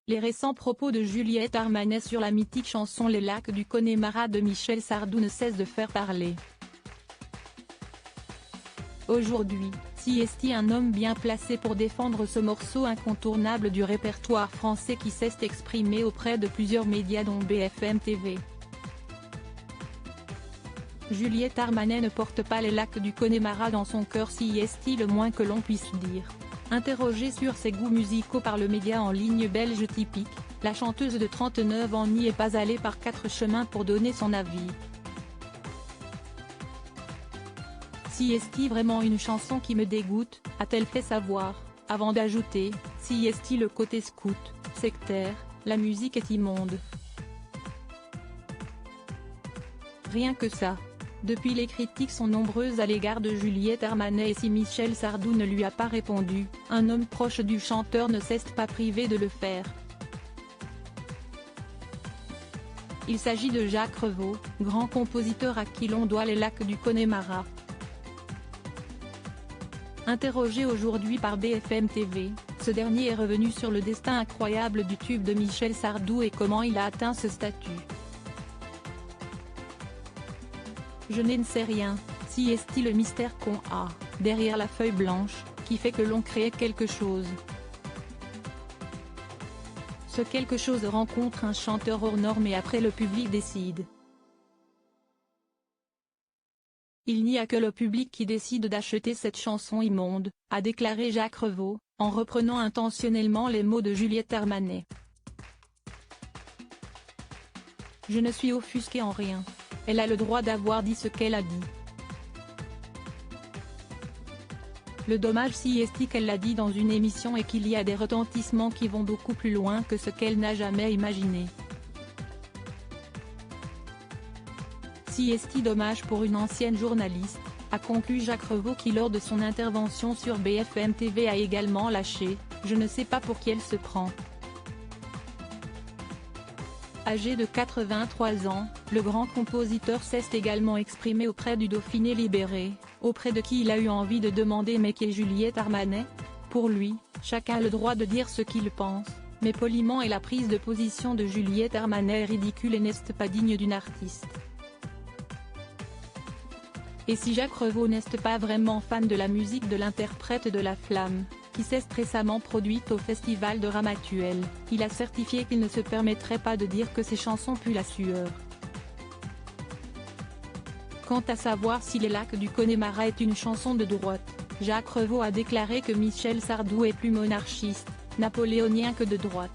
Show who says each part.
Speaker 1: Les récents propos de Juliette Armanet sur la mythique chanson Les Lacs du Connemara de Michel Sardou ne cessent de faire parler. Aujourd'hui, Siesti, un homme bien placé pour défendre ce morceau incontournable du répertoire français qui s'est exprimé auprès de plusieurs médias dont BFM TV. Juliette Armanet ne porte pas les lacs du Connemara dans son cœur, Siesti, le moins que l'on puisse dire. Interrogée sur ses goûts musicaux par le média en ligne belge Typique, la chanteuse de 39 ans n'y est pas allée par quatre chemins pour donner son avis. Siesti, vraiment une chanson qui me dégoûte, a-t-elle fait savoir, avant d'ajouter, Siesti, le côté scout, sectaire, la musique est immonde. Rien que ça. Depuis, les critiques sont nombreuses à l'égard de Juliette Armanet, et si Michel Sardou ne lui a pas répondu, un homme proche du chanteur ne s'est pas privé de le faire. Il s'agit de Jacques Revaux, grand compositeur à qui l'on doit les lacs du Connemara. Interrogé aujourd'hui par BFM TV, ce dernier est revenu sur le destin incroyable du tube de Michel Sardou et comment il a atteint ce statut. Je ne sais rien, Siesti, le mystère qu'on a, derrière la feuille blanche, qui fait que l'on crée quelque chose. Ce quelque chose rencontre un chanteur hors norme et après le public décide. Il n'y a que le public qui décide d'acheter cette chanson immonde, a déclaré Jacques Revaux, en reprenant intentionnellement les mots de Juliette Armanet. Je ne suis offusqué en rien. Elle a le droit d'avoir dit ce qu'elle a dit. Le dommage, Siesti, qu'elle l'a dit dans une émission et qu'il y a des retentissements qui vont beaucoup plus loin que ce qu'elle n'a jamais imaginé. Siesti, dommage pour une ancienne journaliste, a conclu Jacques Revaux qui lors de son intervention sur BFM TV a également lâché « Je ne sais pas pour qui elle se prend ». Âgé de 83 ans, le grand compositeur s'est également exprimé auprès du Dauphiné libéré, auprès de qui il a eu envie de demander mais qui est Juliette Armanet. Pour lui, chacun a le droit de dire ce qu'il pense, mais poliment, et la prise de position de Juliette Armanet est ridicule et n'est pas digne d'une artiste. Et si Jacques Revaux n'est pas vraiment fan de la musique de l'interprète de La Flamme, qui s'est récemment produite au festival de Ramatuelle, il a certifié qu'il ne se permettrait pas de dire que ses chansons puent la sueur. Quant à savoir si Les Lacs du Connemara est une chanson de droite, Jacques Revaux a déclaré que Michel Sardou est plus monarchiste, napoléonien que de droite.